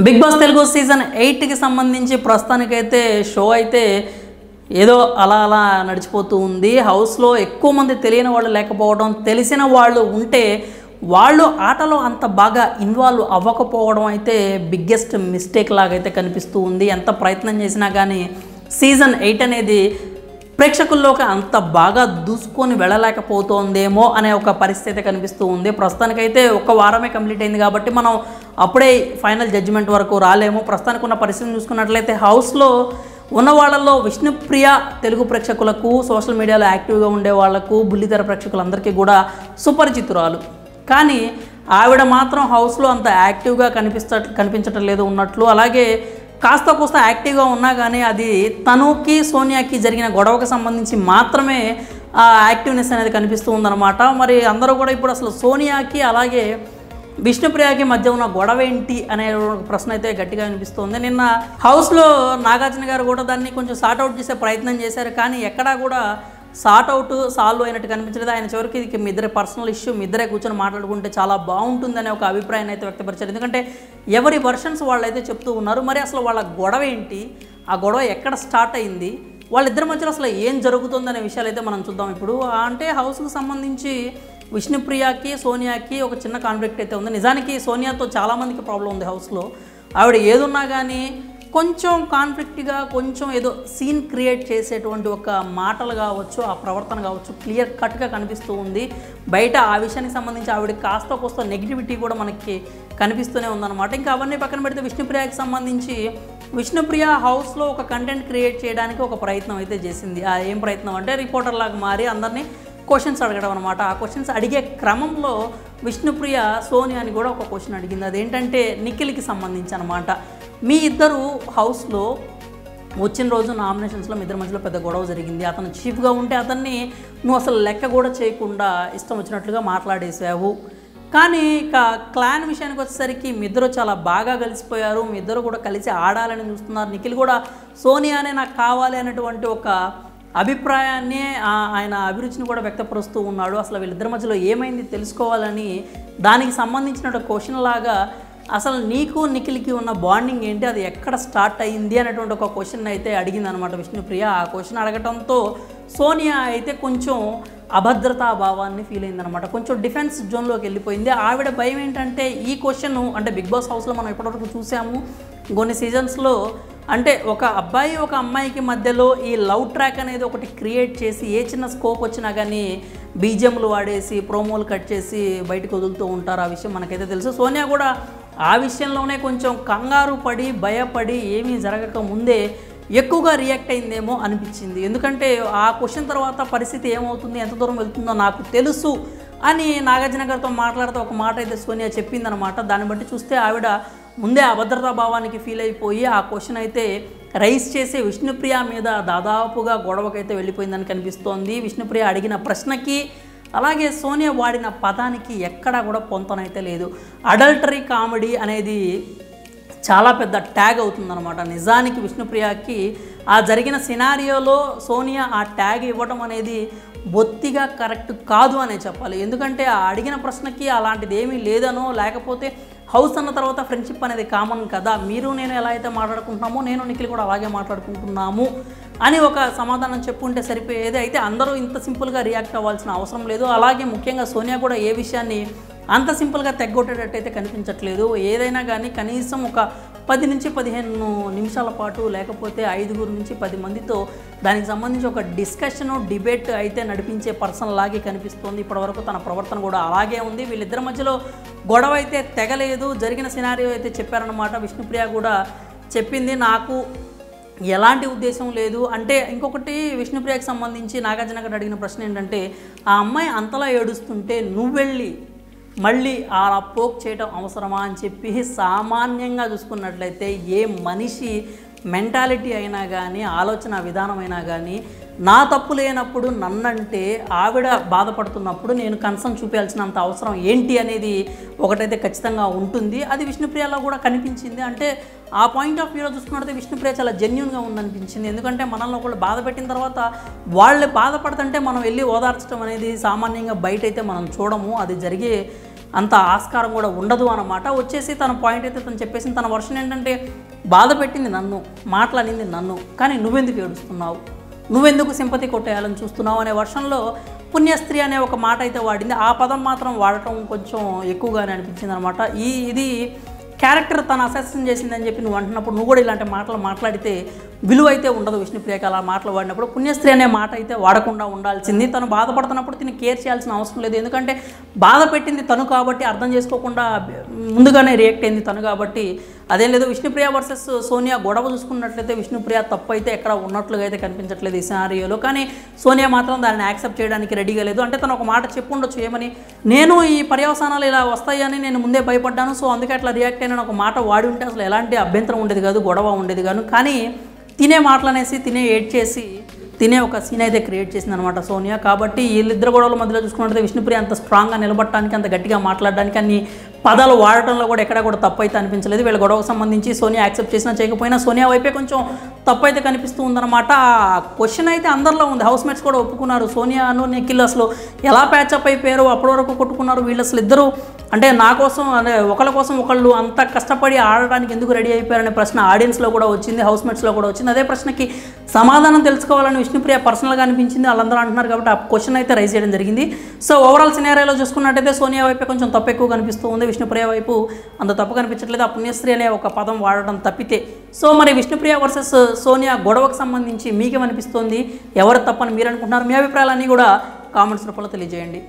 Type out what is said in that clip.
Big boss Telugu season 8కి సంబంధించి ప్రస్తుతానికైతే show అయితే ఏదో అలా అలా నడిచిపోతూ ఉంది. హౌస్లో ఎక్కువ మంది తెలియని వాళ్ళు లేకపోవడం, తెలిసిన వాళ్ళు ఉంటే వాళ్ళు ఆటలో అంత బాగా ఇన్వాల్వ్ అవ్వకపోవడం అయితే బిగ్గెస్ట్ మిస్టేక్ లాగైతే కనిపిస్తూ ఉంది. ఎంత ప్రయత్నం చేసినా కానీ సీజన్ 8 అనేది ప్రేక్షకుల్లోకి అంత బాగా దూసుకొని వెళ్ళలేకపోతుందేమో అనే ఒక పరిస్థితి కనిపిస్తూ ఉంది. ప్రస్తుతానికైతే ఒక వారమే కంప్లీట్ అయింది కాబట్టి మనం అప్పుడే ఫైనల్ జడ్జిమెంట్ వరకు రాలేము. ప్రస్తుతానికి ఉన్న పరిస్థితిని చూసుకున్నట్లయితే హౌస్లో ఉన్న వాళ్ళల్లో విష్ణుప్రియ తెలుగు ప్రేక్షకులకు, సోషల్ మీడియాలో యాక్టివ్గా ఉండే వాళ్లకు, బుల్లితెర ప్రేక్షకులందరికీ కూడా సుపరిచితురాలు. కానీ ఆవిడ మాత్రం హౌస్లో అంత యాక్టివ్గా కనిపించటం లేదు ఉన్నట్లు. అలాగే కాస్త కోస్త యాక్టివ్గా ఉన్నా కానీ అది తనుకి సోనియాకి జరిగిన గొడవకు సంబంధించి మాత్రమే ఆ యాక్టివ్నెస్ అనేది కనిపిస్తూ ఉందన్నమాట. మరి అందరూ కూడా ఇప్పుడు అసలు సోనియాకి అలాగే విష్ణుప్రియకి మధ్య ఉన్న గొడవ ఏంటి అనే ప్రశ్న అయితే గట్టిగా అనిపిస్తుంది. నిన్న హౌస్లో నాగార్జున గారు కూడా దాన్ని కొంచెం సార్ట్అవుట్ చేసే ప్రయత్నం చేశారు, కానీ ఎక్కడా కూడా సాల్వ్ అయినట్టు కనిపించలేదు. ఆయన చివరికి మీ ఇద్దరే పర్సనల్ ఇష్యూ, మీ ఇద్దరే కూర్చొని మాట్లాడుకుంటే చాలా బాగుంటుందనే ఒక అభిప్రాయాన్ని అయితే వ్యక్తపరిచారు. ఎందుకంటే ఎవరి వర్షన్స్ వాళ్ళు అయితే చెప్తూ ఉన్నారు. మరి అసలు వాళ్ళ గొడవ ఏంటి, ఆ గొడవ ఎక్కడ స్టార్ట్ అయింది, వాళ్ళిద్దరి మధ్యలో అసలు ఏం జరుగుతుందనే విషయాలు అయితే మనం చూద్దాం ఇప్పుడు. అంటే హౌస్కి సంబంధించి విష్ణుప్రియకి సోనియాకి ఒక చిన్న కాన్ఫ్లిక్ట్ అయితే ఉంది. నిజానికి సోనియాతో చాలామందికి ప్రాబ్లం ఉంది హౌస్లో. ఆవిడ ఏదున్నా కానీ కొంచెం కాన్ఫ్లిక్ట్గా, కొంచెం ఏదో సీన్ క్రియేట్ చేసేటువంటి ఒక మాటలు కావచ్చు, ఆ ప్రవర్తన కావచ్చు క్లియర్ కట్గా కనిపిస్తూ ఉంది. బయట ఆ విషయానికి సంబంధించి ఆవిడ కాస్త కోస్త నెగిటివిటీ కూడా మనకి కనిపిస్తూనే ఉందన్నమాట. ఇంకా అవన్నీ పక్కన పెడితే విష్ణుప్రియకి సంబంధించి విష్ణుప్రియ హౌస్లో ఒక కంటెంట్ క్రియేట్ చేయడానికి ఒక ప్రయత్నం అయితే చేసింది. ఏం ప్రయత్నం అంటే రిపోర్టర్ లాగా మారి అందరినీ క్వశ్చన్స్ అడగడం అనమాట. ఆ క్వశ్చన్స్ అడిగే క్రమంలో విష్ణుప్రియ సోనియాని కూడా ఒక క్వశ్చన్ అడిగింది. అదేంటంటే నిఖిల్కి సంబంధించి అనమాట. మీ ఇద్దరు హౌస్లో వచ్చిన రోజు నామినేషన్స్లో మీ ఇద్దరి మధ్యలో పెద్ద గొడవ జరిగింది. అతను చీఫ్గా ఉంటే అతన్ని నువ్వు అసలు లెక్క కూడా చేయకుండా ఇష్టం వచ్చినట్లుగా మాట్లాడేసావు. కానీ ఇక క్లాన్ విషయానికి వచ్చేసరికి మీ ఇద్దరు చాలా బాగా కలిసిపోయారు, మీ ఇద్దరు కూడా కలిసి ఆడాలని చూస్తున్నారు. నిఖిల్ కూడా సోనియానే నాకు కావాలి అనేటువంటి ఒక అభిప్రాయాన్ని, ఆయన అభిరుచిని కూడా వ్యక్తపరుస్తూ ఉన్నాడు. అసలు వీళ్ళిద్దరి మధ్యలో ఏమైంది తెలుసుకోవాలని దానికి సంబంధించిన క్వశ్చన్ లాగా అసలు నీకు నిఖిల్కి ఉన్న బాండింగ్ ఏంటి, అది ఎక్కడ స్టార్ట్ అయింది అనేటువంటి ఒక క్వశ్చన్ అయితే అడిగింది అనమాట విష్ణుప్రియ. ఆ క్వశ్చన్ అడగటంతో సోనియా అయితే కొంచెం అభద్రతా భావాన్ని ఫీల్ అయిందనమాట. కొంచెం డిఫెన్స్ జోన్లోకి వెళ్ళిపోయింది. ఆవిడ భయం ఏంటంటే ఈ క్వశ్చన్ అంటే బిగ్ బాస్ హౌస్లో మనం ఇప్పటివరకు చూసాము కొన్ని సీజన్స్లో, అంటే ఒక అబ్బాయి ఒక అమ్మాయికి మధ్యలో ఈ లవ్ ట్రాక్ అనేది ఒకటి క్రియేట్ చేసి ఏ చిన్న స్కోప్ వచ్చినా కానీ బీజిఎంలు వాడేసి ప్రోమోలు కట్ చేసి బయటకు వదులుతూ ఉంటారు. ఆ విషయం మనకైతే తెలుసు. సోనియా కూడా ఆ విషయంలోనే కొంచెం కంగారు పడి భయపడి ఏమీ జరగక ముందే ఎక్కువగా రియాక్ట్ అయిందేమో అనిపించింది. ఎందుకంటే ఆ క్వశ్చన్ తర్వాత పరిస్థితి ఏమవుతుంది, ఎంత దూరం వెళ్తుందో నాకు తెలుసు అని నాగార్జున గారితో మాట్లాడుతూ ఒక మాట అయితే సోనియా చెప్పిందనమాట. దాన్ని బట్టి చూస్తే ఆవిడ ముందే అభద్రతా భావానికి ఫీల్ అయిపోయి ఆ క్వశ్చన్ అయితే రైజ్ చేసి విష్ణుప్రియ మీద దాదాపుగా గొడవకైతే వెళ్ళిపోయిందని కనిపిస్తోంది. విష్ణుప్రియ అడిగిన ప్రశ్నకి అలాగే సోనియా వాడిన పదానికి ఎక్కడా కూడా పొంతనైతే లేదు. అడల్టరీ కామెడీ అనేది చాలా పెద్ద ట్యాగ్ అవుతుందన్నమాట. నిజానికి విష్ణుప్రియకి ఆ జరిగిన సినారియోలో సోనియా ఆ ట్యాగ్ ఇవ్వడం అనేది బొత్తిగా కరెక్ట్ కాదు అనే చెప్పాలి. ఎందుకంటే ఆ అడిగిన ప్రశ్నకి అలాంటిది ఏమీ లేదనో, లేకపోతే హౌస్ అన్న తర్వాత ఫ్రెండ్షిప్ అనేది కామన్ కదా, మీరు నేను ఎలా అయితే మాట్లాడుకుంటున్నామో నేను నిఖిల్ కూడా అలాగే మాట్లాడుకుంటున్నాము అని ఒక సమాధానం చెప్పుకుంటే సరిపోయేది. అయితే అందరూ ఇంత సింపుల్గా రియాక్ట్ అవ్వాల్సిన అవసరం లేదు. అలాగే ముఖ్యంగా సోనియా కూడా ఏ విషయాన్ని అంత సింపుల్గా తెగ్గొట్టేటట్టయితే కనిపించట్లేదు. ఏదైనా కానీ కనీసం ఒక 10 నుంచి 15 నిమిషాల పాటు, లేకపోతే 5 నుంచి 10 మందితో దానికి సంబంధించి ఒక డిస్కషను, డిబేట్ అయితే నడిపించే పర్సన్ లాగే కనిపిస్తుంది. ఇప్పటివరకు తన ప్రవర్తన కూడా అలాగే ఉంది. వీళ్ళిద్దరి మధ్యలో గొడవ అయితే తెగలేదు. జరిగిన సినారియో అయితే చెప్పారనమాట. విష్ణుప్రియ కూడా చెప్పింది, నాకు ఎలాంటి ఉద్దేశం లేదు అంటే. ఇంకొకటి విష్ణుప్రియకి సంబంధించి నాగార్జున గారు అడిగిన ప్రశ్న ఏంటంటే, ఆ అమ్మాయి అంతలా ఏడుస్తుంటే నువ్వెళ్ళి మళ్ళీ అలా పోక్ చేయటం అవసరమా అని చెప్పి సామాన్యంగా చూసుకున్నట్లయితే ఏ మనిషి మెంటాలిటీ అయినా కానీ, ఆలోచన విధానం అయినా కానీ, నా తప్పు లేనప్పుడు నన్నంటే ఆవిడ బాధపడుతున్నప్పుడు నేను కన్సర్న్ చూపించాల్సినంత అవసరం ఏంటి అనేది ఒకటైతే ఖచ్చితంగా ఉంటుంది. అది విష్ణుప్రియలో కూడా కనిపించింది. అంటే ఆ పాయింట్ ఆఫ్ వ్యూలో చూసుకున్నట్లయితే విష్ణుప్రియ చాలా జెన్యూన్గా ఉందనిపించింది. ఎందుకంటే మనల్ని ఒకళ్ళు బాధ పెట్టిన తర్వాత వాళ్ళు బాధపడుతుంటే మనం వెళ్ళి ఓదార్చడం అనేది సామాన్యంగా బయట అయితే మనం చూడము. అది జరిగే అంత ఆస్కారం కూడా ఉండదు అన్నమాట. వచ్చేసి తన పాయింట్ అయితే తను చెప్పేసింది. తన వర్షన్ ఏంటంటే, బాధ పెట్టింది నన్ను, మాటలనింది నన్ను, కానీ నువ్వెందుకు ఏడుస్తున్నావు, నువ్వెందుకు సింపతి కొట్టేయాలని చూస్తున్నావు అనే వర్షన్లో పుణ్యస్త్రీ అనే ఒక మాట అయితే వాడింది. ఆ పదం మాత్రం వాడటం కొంచెం ఎక్కువగానే అనిపించింది అనమాట. ఇది క్యారెక్టర్ తను అసెసిన్ చేసిందని చెప్పి నువ్వు అంటున్నప్పుడు నువ్వు కూడా ఇలాంటి మాటలు మాట్లాడితే విలువ అయితే ఉండదు. విష్ణుప్రియకి అలా మాటలు వాడినప్పుడు పుణ్యస్త్రీ అనే మాట అయితే వాడకుండా ఉండాల్సింది. తను బాధపడుతున్నప్పుడు తిని కేర్ చేయాల్సిన అవసరం లేదు. ఎందుకంటే బాధ పెట్టింది తను కాబట్టి, అర్థం చేసుకోకుండా ముందుగానే రియాక్ట్ అయింది తను కాబట్టి అదేం లేదు. విష్ణుప్రియ వర్సెస్ సోనియా గొడవ చూసుకున్నట్లయితే విష్ణుప్రియ తప్పు అయితే ఎక్కడ ఉన్నట్లుగా అయితే కనిపించట్లేదు ఈ సినారియోలో. కానీ సోనియా మాత్రం దాన్ని యాక్సెప్ట్ చేయడానికి రెడీగా లేదు. అంటే తను ఒక మాట చెప్పుండొచ్చు, ఏమని, నేను ఈ పర్యవసానాలు ఇలా వస్తాయని నేను ముందే భయపడ్డాను, సో అందుకే అట్లా రియాక్ట్ అయిన ఒక మాట వాడి ఉంటే అసలు ఎలాంటి అభ్యంతరం ఉండేది కాదు, గొడవ ఉండేది కాదు. కానీ తినే మాటలు అనేసి తినే ఏడ్ చేసి తినే ఒక సీన్ అయితే క్రియేట్ చేసింది అనమాట సోనియా. కాబట్టి వీళ్ళిద్దరు గొడవల మధ్యలో చూసుకున్నట్లయితే విష్ణుప్రియ అంత స్ట్రాంగ్గా నిలబడటానికి, అంత గట్టిగా మాట్లాడడానికి, అన్ని పదాలు వాడటంలో కూడా ఎక్కడ కూడా తప్పు అయితే అనిపించలేదు. వీళ్ళ గొడవకు సంబంధించి సోనియా యాక్సెప్ట్ చేసినా చేయకపోయినా సోనియా వైపే కొంచెం తప్పు అయితే కనిపిస్తూ ఉందన్నమాట. ఆ క్వశ్చన్ అయితే అందరిలో ఉంది. హౌస్ మేట్స్ కూడా ఒప్పుకున్నారు, సోనియాను నిఖిల్ అసలు ఎలా ప్యాచప్ అయిపోయారు, అప్పటి వరకు కొట్టుకున్నారు వీళ్ళు, అసలు ఇద్దరు అంటే నా కోసం అంటే ఒకళ్ళ కోసం ఒకళ్ళు అంత కష్టపడి ఆడడానికి ఎందుకు రెడీ అయిపోయారనే ప్రశ్న ఆడియన్స్లో కూడా వచ్చింది, హౌస్ మేట్స్లో కూడా వచ్చింది. అదే ప్రశ్నకి సమాధానం తెలుసుకోవాలని విష్ణుప్రియ పర్సనల్గా అనిపించింది, వాళ్ళందరూ అంటున్నారు కాబట్టి ఆ క్వశ్చన్ అయితే రైజ్ చేయడం జరిగింది. సో ఓవరాల్ సినారియోలో చూసుకున్నట్టయితే సోనియా వైపే కొంచెం తప్పు ఎక్కువ కనిపిస్తూ ఉంది, విష్ణుప్రియ వైపు అంత తప్పు కనిపించట్లేదు. ఆ పుణ్యశ్రీ అనే ఒక పదం వాడడం తప్పితే. సో మరి విష్ణుప్రియ వర్సెస్ సోనియా గొడవకు సంబంధించి మీకేమనిపిస్తుంది, ఎవరు తప్పని మీరు అనుకుంటున్నారు? మీ అభిప్రాయాలన్నీ కూడా కామెంట్స్ రూపంలో తెలియజేయండి.